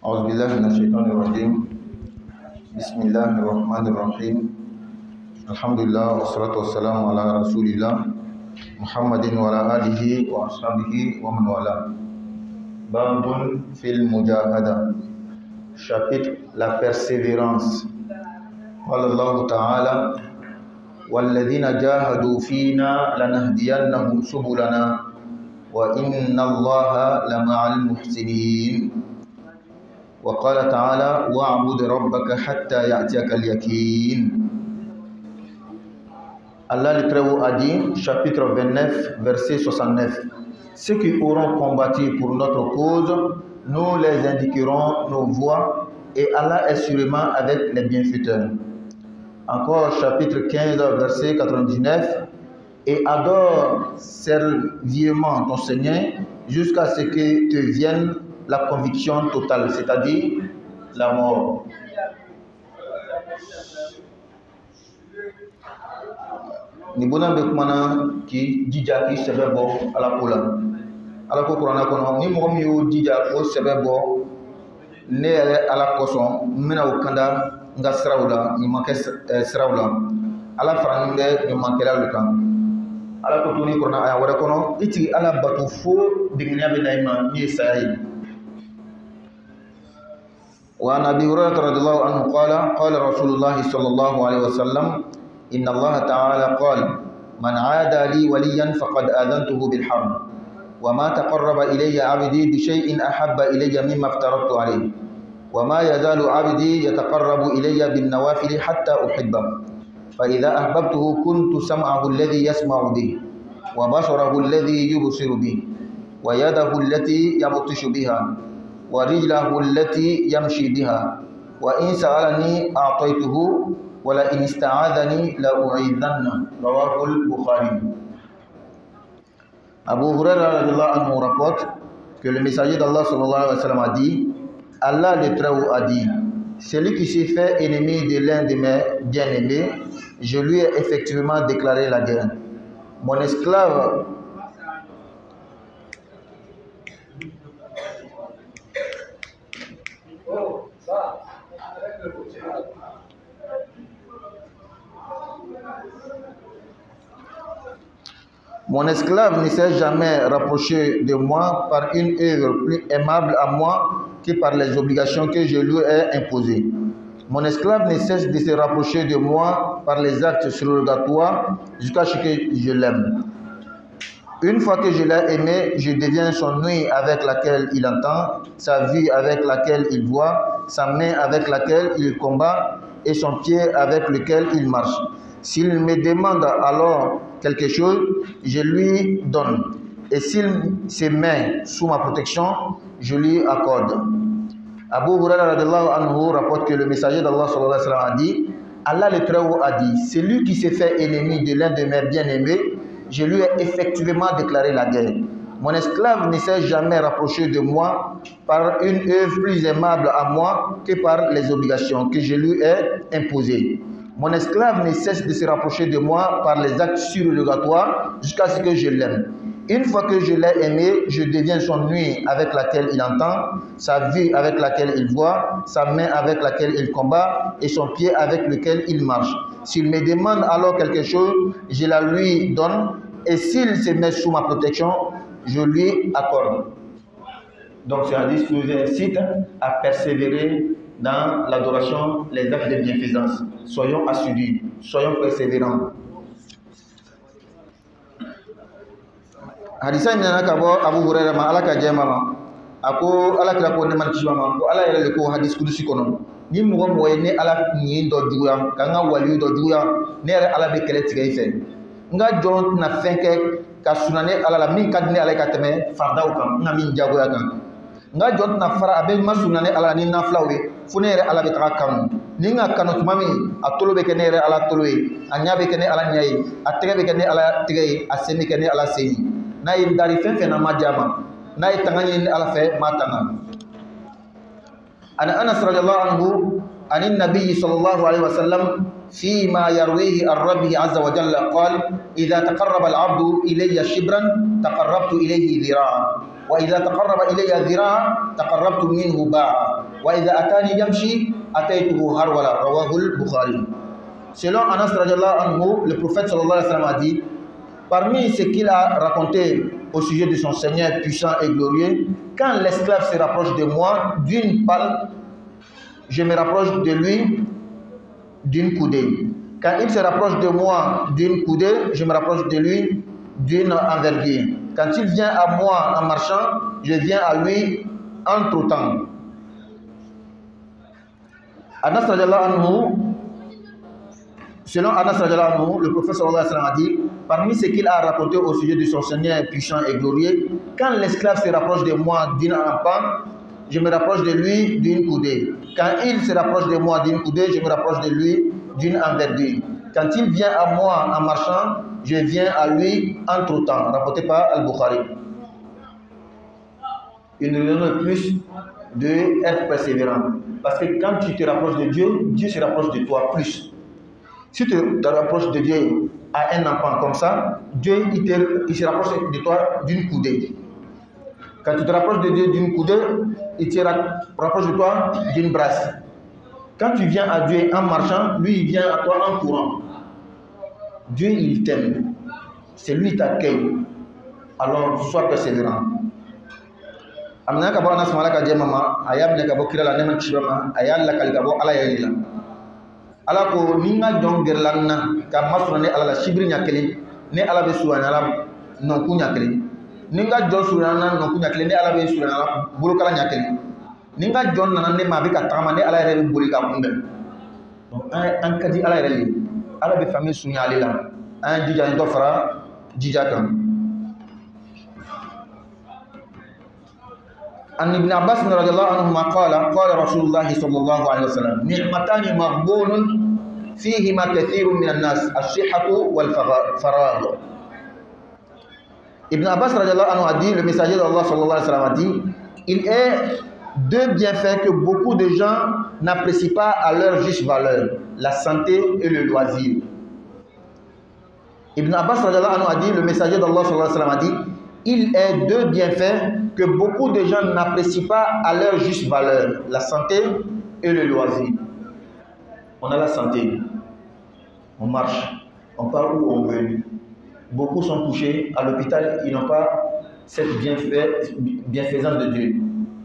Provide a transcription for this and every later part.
أعوذ بالله من الشيطان الرجيم. بسم الله الرحمن الرحيم. الحمد لله والصلاة والسلام على رسول الله محمد وعلى آله وأصحابه ومن والاه. باب في المجاهدة. Chapitre la persévérance. قال الله تعالى: والذين جاهدوا فينا لنهدينهم سبلنا وإن الله لمع المحسنين. وقال تعالى: واعبد ربك حتى يأتيك اليقين. Allah le Très-Haut a dit, chapitre 29, verset 69: ceux qui auront combattu pour notre cause, nous les indiquerons nos voies, et Allah est sûrement avec les bienfaiteurs. Encore chapitre 15, verset 99: et adore sérieusement ton Seigneur jusqu'à ce que te vienne la conviction totale, c'est-à-dire la mort. Ni bona be kumana ki jija ki sebe bo ala ko la ala ko qur'ana kono ni mo mi o jija ko sebe bo ne ala koson mina o kanda nga srawla ni make srawla ala farande ni makela lu kan ala ko tuni qur'ana aya wara kono iti ala batu fo dignya be naima ni sayi. وعن أبي هريرة رضي الله عنه قال: قال رسول الله صلى الله عليه وسلم: إن الله تعالى قال: من عادى لي وليا فقد آذنته بالحرب وما تقرب إلي عبدي بشيء أحب إلي مما افترضت عليه وما يزال عبدي يتقرب إلي بالنوافل حتى أحبه فإذا أحببته كنت سمعه الذي يسمع به وبصره الذي يبصر به ويده التي يبطش بها ورجله التي يمشي بها وإن سألني أعطيته ولئن استعاذني لأعيذنه. رواه البخاري. Abu Hurairah radhiyallahu anhu rapporte que le messager d'Allah sallallahu alayhi wa sallam a dit: Allah le Très-Haut a dit, celui qui s'est fait ennemi de l'un de mes bien-aimés, je lui ai effectivement déclaré la guerre. Mon esclave Mon esclave ne s'est jamais rapproché de moi par une œuvre plus aimable à moi que par les obligations que je lui ai imposées. Mon esclave ne cesse de se rapprocher de moi par les actes surrogatoires jusqu'à ce que je l'aime. Une fois que je l'ai aimé, je deviens son ouïe avec laquelle il entend, sa vue avec laquelle il voit, sa main avec laquelle il combat et son pied avec lequel il marche. S'il me demande alors quelque chose, je lui donne. Et s'il se met sous ma protection, je lui accorde. Abu Hurairah radhiyallahu anhu rapporte que le messager d'Allah sallallahu alayhi wa sallam a dit: Allah le Très-Haut a dit, celui qui s'est fait ennemi de l'un de mes bien-aimés, je lui ai effectivement déclaré la guerre. Mon esclave ne s'est jamais rapproché de moi par une œuvre plus aimable à moi que par les obligations que je lui ai imposées. Mon esclave ne cesse de se rapprocher de moi par les actes surrogatoires jusqu'à ce que je l'aime. Une fois que je l'ai aimé, je deviens son ouïe avec laquelle il entend, sa vue avec laquelle il voit, sa main avec laquelle il combat et son pied avec lequel il marche. S'il me demande alors quelque chose, je la lui donne, et s'il se met sous ma protection, je lui accorde. Donc ce hadith nous incite à persévérer dans l'adoration, les actes de bienfaisance. Soyons assidus, soyons persévérants. Hadisa minana kabo Abu Hurairah ma alaka jema ma ako alaka ko ne man ci ma ko ala yele ko hadis kudusi kono ni mo moy ne ala ni do juya kanga wali do juya ne ala be kele tigay fe nga jon na fenke ka sunane ala la min kadne ala ka teme fardaw kam nga min jago ya kan nga jon na fara abe masunane ala ni na flawe funere ala be taka kam ni nga kanot mami atolo be kenere ala toloe anya be kenere ala nyai atege be kenere ala tege asemi kenere ala seyi na yi dari fen fen na majama na yi tangani ala fe matanga ana Anas radhiyallahu anhu عن النبي صلى الله عليه وسلم فيما يرويه عن ربه عز وجل قال إذا تقرب العبد إلي شبرا تقربت إليه ذراعا وإذا تقرب إلي ذراعا تقربت منه باعا وإذا أتاني يمشي أتيته هرولا. رواه البخاري. Selon Anas radiallahu anhu, le prophète sallallahu alayhi wa sallam a dit, parmi ce qu'il a raconté au sujet de son Seigneur puissant et glorieux, quand l'esclave se rapproche de moi d'une palle, je me rapproche de lui d'une coudée. Quand il se rapproche de moi d'une coudée, je me rapproche de lui d'une envergure. Quand il vient à moi en marchant, je viens à lui en trottant. Anas radiallahu anhu, selon Anas radiallahu anhu, le prophète sallallahu alayhi wa sallam a dit, parmi ce qu'il a raconté au sujet de son Seigneur puissant et glorieux, quand l'esclave se rapproche de moi d'une empan, je me rapproche de lui d'une coudée. Quand il se rapproche de moi d'une coudée, je me rapproche de lui d'une envergure. Quand il vient à moi en marchant, je viens à lui en trottant. Rapporté par Al-Bukhari. Il nous donne plus d'être persévérant. Parce que quand tu te rapproches de Dieu, Dieu se rapproche de toi plus. Si tu te rapproches de Dieu à un enfant comme ça, Dieu il se rapproche de toi d'une coudée. Quand tu te rapproches de Dieu d'une coudée, il se rapproche de toi d'une brasse. Quand tu viens à Dieu en marchant, lui il vient à toi en courant. Dieu il t'aime. C'est lui qui t'accueille. Alors sois persévérant. Amna kabo anas malaka je mama ayam ne kabo kirala neman chibama ayal la kalikabo ala yalila. Ala ko ninga jongerlanna ka masrone ala la shibri nyakeli ne ala be suwana ala non ku nyakeli. Ninga jon suwana non ku nyakeli ne ala be suwana ala bulu kala nyakeli. Ninga jon nana ne ma be ka tama ne ala yere buri ka kumbe. Donc an kadi ala yere ala be famille sunya alila. An jija ndo fara jija kan. عن ابن عباس رضي الله عنهما قال رسول الله صلى الله عليه وسلم نعمتان مغبون فيهما كثير من الناس الصحة والفراغ. Ibn Abbas رضي الله عنه a dit, le messager d'Allah صلى الله عليه وسلم a dit, il est deux bienfaits que beaucoup de gens n'apprécient pas à leur juste valeur, la santé et le loisir. Ibn Abbas رضي الله عنه a dit, le messager d'Allah صلى الله عليه وسلم a dit, il est deux bienfaits que beaucoup de gens n'apprécient pas à leur juste valeur, la santé et le loisir. On a la santé, on marche, on part où on veut. Beaucoup sont couchés à l'hôpital, ils n'ont pas cette bienfaisance de Dieu.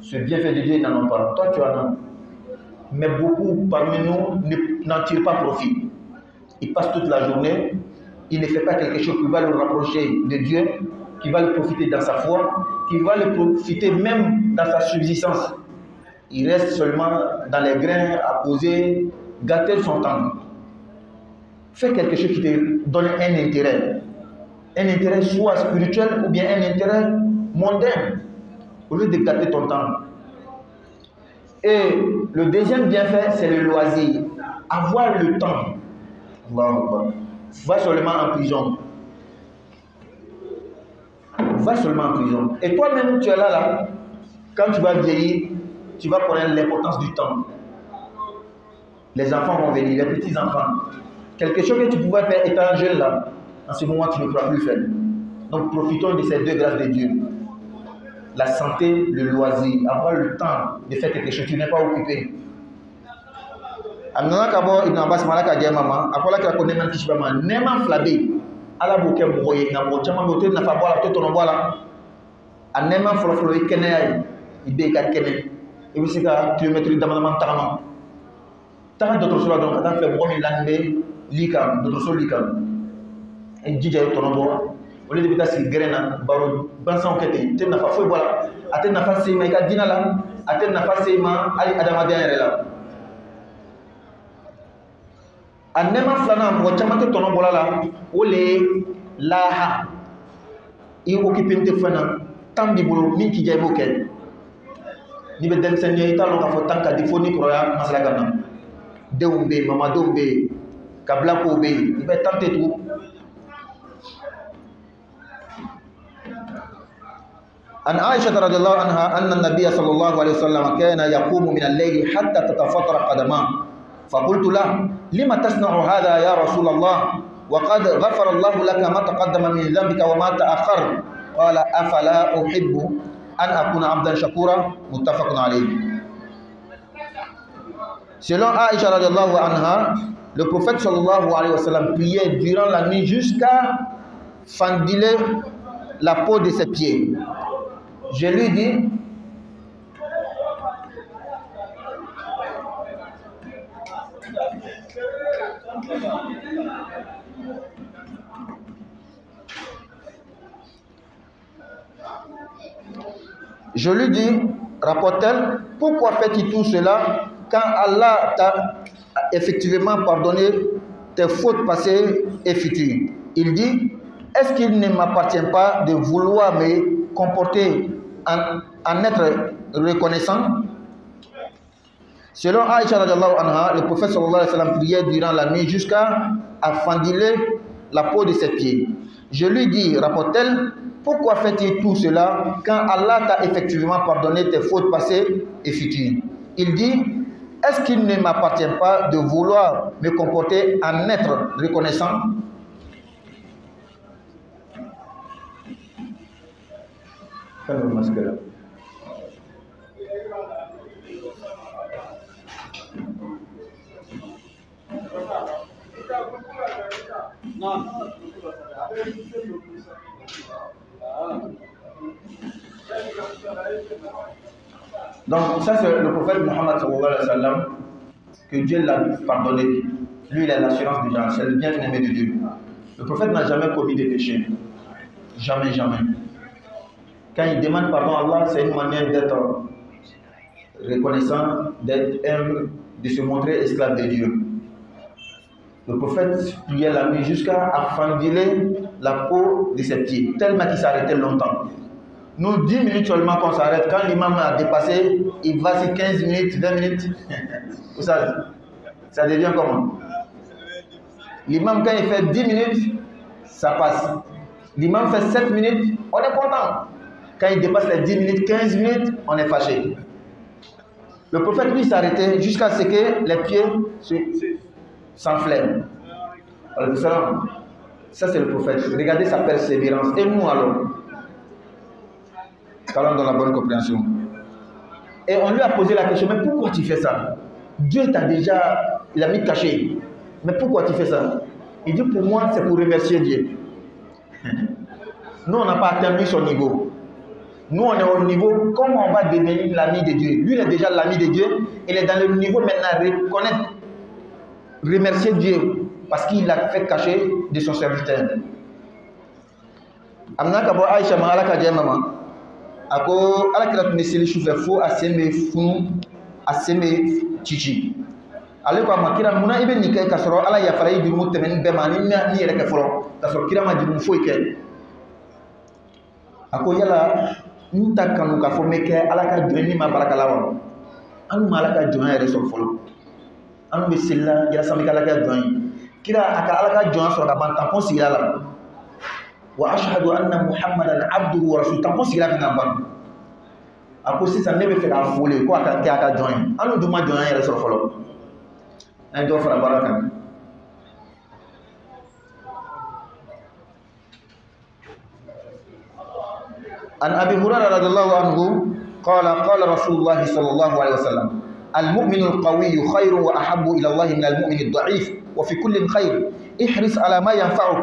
Ce bienfait de Dieu, ils n'en ont pas. Toi, tu en as. Mais beaucoup parmi nous n'en tirent pas profit. Ils passent toute la journée, ils ne font pas quelque chose qui va le rapprocher de Dieu, qui va le profiter dans sa foi, qui va le profiter même dans sa subsistance. Il reste seulement dans les grains à poser, gâter son temps. Fais quelque chose qui te donne un intérêt soit spirituel ou bien un intérêt mondain, au lieu de gâter ton temps. Et le deuxième bienfait, c'est le loisir. Avoir le temps. Va seulement en prison. Va seulement en prison. Et toi-même, tu es là. Quand tu vas vieillir, tu vas connaître l'importance du temps. Les enfants vont venir, les petits-enfants. Quelque chose que tu pouvais faire étant jeune là, en ce moment, tu ne pourras plus faire. Donc, profitons de ces deux grâces de Dieu. La santé, le loisir, avoir le temps de faire quelque chose, tu n'es pas occupé. Amnana kabo ibn Abbas malaka dia mama, akola ka ko neman kishbama, neman flabe. Ala boke moye na mo chama bote na fa bola to no bola. Anema flo ikene ibe ka kene. Ibisika kilometre dama tama. Tara d'autres choses donc ata fait bomi langbe likam, d'autres choses likam. En jija to no bola. Ole de bita si grena baro bansan kete, te na fa fo bola. Ate na fa sema ka dinala, ate na fa sema ali adama dia la. Anema flana mo chamate tono bolala ole laha i occupente fana tambi bolo min ki jaybo ken ni be dem sen ñay talo ka fo tanka di foni kroya masala gamna deumbe mama dombe kabla ko be ni be tante tout an Aisha radhiyallahu anha anna an-nabiy sallallahu alayhi wasallam kana yaqumu min al-layl hatta tatafattara qadamahu فقلت له لما تصنع هذا يا رسول الله وقد غفر الله لك ما تقدم من ذنبك وما تأخر قال أفلا أحب أن أكون عبدا شكورا متفق عليه. Selon Aïcha radiallahu anha, le prophète sallallahu alayhi wa sallam priait durant la nuit jusqu'à fendiler la peau de ses pieds. Je lui dis, rapporte-t-elle, pourquoi fais-tu tout cela quand Allah t'a effectivement pardonné tes fautes passées et futures? Il dit, est-ce qu'il ne m'appartient pas de vouloir me comporter en être reconnaissant? Selon Aïcha radiallahu anha, le prophète sallallahu alayhi wa sallam priait durant la nuit jusqu'à fendiler la peau de ses pieds. Je lui dis, rapporte-t-elle, pourquoi fais-tu tout cela quand Allah t'a effectivement pardonné tes fautes passées et futures? Il dit, est-ce qu'il ne m'appartient pas de vouloir me comporter en être reconnaissant? Donc ça c'est le prophète Muhammad sallallahu alayhi wa sallam, que Dieu l'a pardonné. Lui il a l'assurance déjà, c'est le bien-aimé de Dieu. Le prophète n'a jamais commis de péché. Jamais, jamais. Quand il demande pardon à Allah, c'est une manière d'être reconnaissant, d'être humble, de se montrer esclave de Dieu. Le prophète priait la nuit jusqu'à fendiler la peau de ses pieds, tellement qu'il s'arrêtait longtemps. Nous, 10 minutes seulement qu'on s'arrête. Quand l'imam a dépassé, il va sur 15 minutes, 20 minutes. Ça devient comment? L'imam, quand il fait 10 minutes, ça passe. L'imam fait 7 minutes, on est content. Quand il dépasse les 10 minutes, 15 minutes, on est fâché. Le prophète, lui, s'arrêtait jusqu'à ce que les pieds s'enflaient. Ça, c'est le prophète. Regardez sa persévérance. Et nous, alors? Allons dans la bonne compréhension. Et on lui a posé la question, mais pourquoi tu fais ça? Dieu t'a déjà, il a mis caché. Mais pourquoi tu fais ça? Il dit, pour moi, c'est pour remercier Dieu. Nous, on n'a pas atteint lui son niveau. Nous, on est au niveau, comment on va devenir l'ami de Dieu? Lui, il est déjà l'ami de Dieu. Il est dans le niveau maintenant, reconnaître, remercier Dieu, parce qu'il a fait cacher de son serviteur. Amna kabo Aïcha ma ala ka maman. Ako ala kira tun seli sufɛ fo a sen bɛ funu a sen bɛ cici ale ko a ma kira munna i bɛ nin kɛ k'a sɔrɔ ala yafara i jurumu tɛmɛni bɛɛ ma ni yɛrɛ kɛ fɔlɔ k'a sɔrɔ kira ma jurumu foyi kɛ a ko yala n ta kanu k'a fɔ n bɛ kɛ ala ka jɔn ni ma barakala wa an ma ala ka jɔn yɛrɛ sɔrɔ fɔlɔ an bɛ seli la yasa an bɛ kɛ ala ka jɔn ye kira a ka ala ka jɔn sɔrɔ ka ban tampon sigira la wa ashhadu anna muhammadan abduhu wa rasuluhu tampon sigira ka ban a ko sisan ne bɛ fɛ k'a fole ko a ka kɛ a ka jɔn ye an dun ma jɔn yɛrɛ sɔrɔ fɔlɔ an ye dɔ fara baara kan عن أبي هريرة رضي الله عنه قال قال رسول الله صلى الله عليه وسلم المؤمن القوي خير وأحب إلى الله من المؤمن الضعيف وفي كل خير احرص على ما ينفعك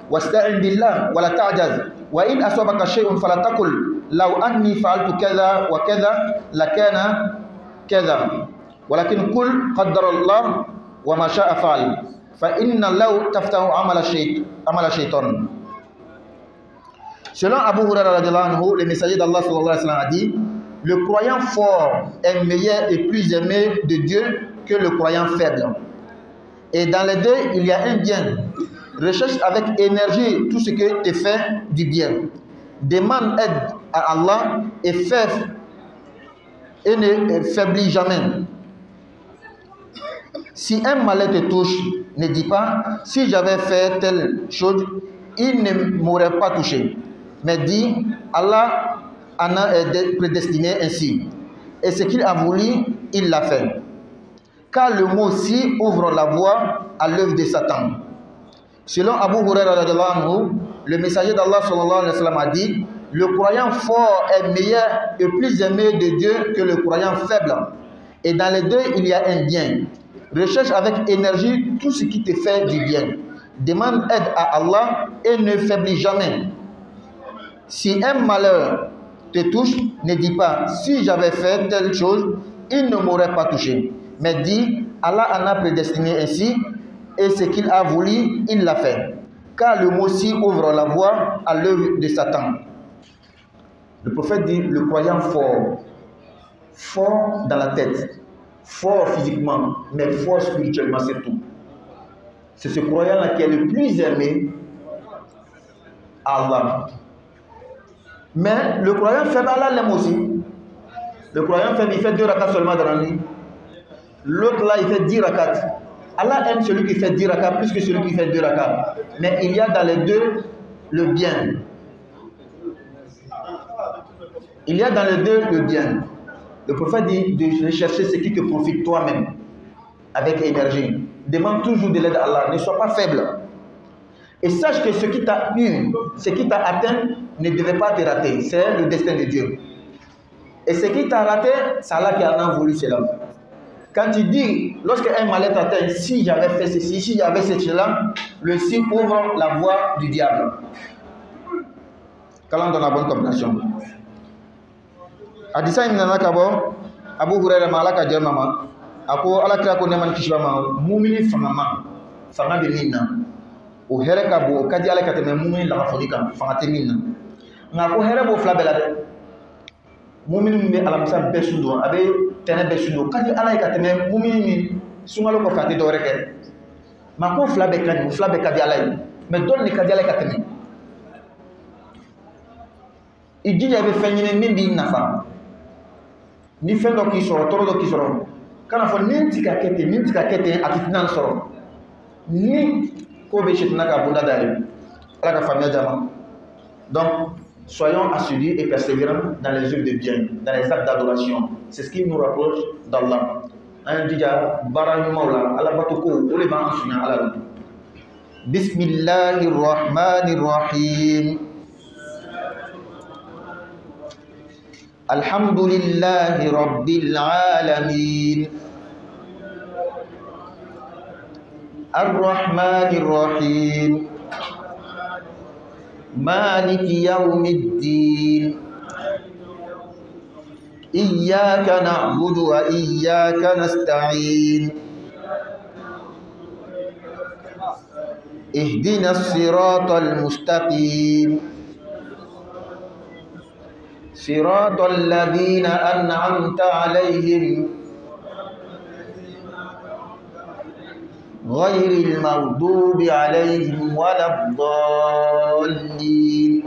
واستعن بالله ولا تعجز وإن أصابك شيء فلا تقل لو أني فعلت كذا وكذا لكان كذا ولكن قل قدر الله وما شاء فعل فإن لو تفتح عمل الشيطان. Selon Abu Hurairah radiallahu anhu, le messager d'Allah sallallahu alayhi wa sallam a dit: le croyant fort est meilleur et plus aimé de Dieu que le croyant faible. Et dans les deux, il y a un bien. Recherche avec énergie tout ce que te fait du bien. Demande aide à Allah et ne faiblis jamais. Si un malheur te touche, ne dis pas: si j'avais fait telle chose, il ne m'aurait pas touché. Mais dis: Allah en a prédestiné ainsi. Et ce qu'il a voulu, il l'a fait. car le mot si ouvre la voie à l'œuvre de Satan. Selon Abu Huraira radhiyallahu anhu, le messager d'Allah sallallahu alayhi wa sallam a dit: le croyant fort est meilleur et plus aimé de Dieu que le croyant faible. Et dans les deux, il y a un bien. Recherche avec énergie tout ce qui te fait du bien. Demande aide à Allah et ne faiblis jamais. Si un malheur te touche, ne dis pas: si j'avais fait telle chose, il ne m'aurait pas touché. Mais dis: Allah en a prédestiné ainsi, et ce qu'il a voulu, il l'a fait. Car le mot si ouvre la voie à l'œuvre de Satan. Le prophète dit: le croyant fort, fort dans la tête, fort physiquement, mais fort spirituellement, c'est tout. C'est ce croyant-là qui est le plus aimé à Allah. Mais le croyant faible, Allah l'aime aussi. Le croyant faible, il fait 2 rakats seulement dans la nuit. L'autre là, il fait 10 rakats. Allah aime celui qui fait 10 rakats plus que celui qui fait 2 rakats. Mais il y a dans les deux le bien. Il y a dans les deux le bien. Le prophète dit de rechercher ce qui te profite toi-même avec énergie. Demande toujours de l'aide à Allah. Ne sois pas faible. Et sache que ce qui t'a eu, ce qui t'a atteint, ne devait pas te rater. C'est le destin de Dieu. Et ce qui t'a raté, c'est Allah qui en a voulu cela. Quand tu dis, lorsqu'un malheur t'atteint, si j'avais fait ceci, si j'avais fait cela, le si ouvre la voie du diable. Qu'Allah donne la bonne compréhension. Hadisa imnana kabo, Abu Hurairah malaka jamama, ako ala kira ko neman kishbama, mumini fangama, fanga de minna. O here kabo, kadi ala kateme mumini la fonika, fanga te minna. Ngako here bo flabela de. Mumini mbe alamsa besundo, abe tene besundo, kadi ala kateme mumini mi sungalo ko fati do reke. Mako flabe kadi ala. Mais donne ni kadi ala kateme. Ijija be fenyine mbi nafa. Ni fɛn dɔ k'i sɔrɔ tɔɔrɔ dɔ k'i sɔrɔ kana fɔ ni ti ka kɛ ten a ti tɛna sɔrɔ ni ko bɛ sitina ka bonda dayɛlɛ ala ka faamuya jama. Donc soyons assidus et persévérants dans les œuvres de bien, dans les actes d'adoration. C'est ce qui nous rapproche d'Allah. An jija baara ɲumanw la alabato ko o de b'an sunya ala la. Bismillahir rahmanir rahim. Alhamdulillahi Rabbil Alamin. Ar-Rahmanir Rahim. Maliki Yawmiddin. Iyyaka na'budu wa iyyaka nasta'in. Ihdinas siratal mustaqim. صراط الذين أنعمت عليهم غير المغضوب عليهم ولا الضالين.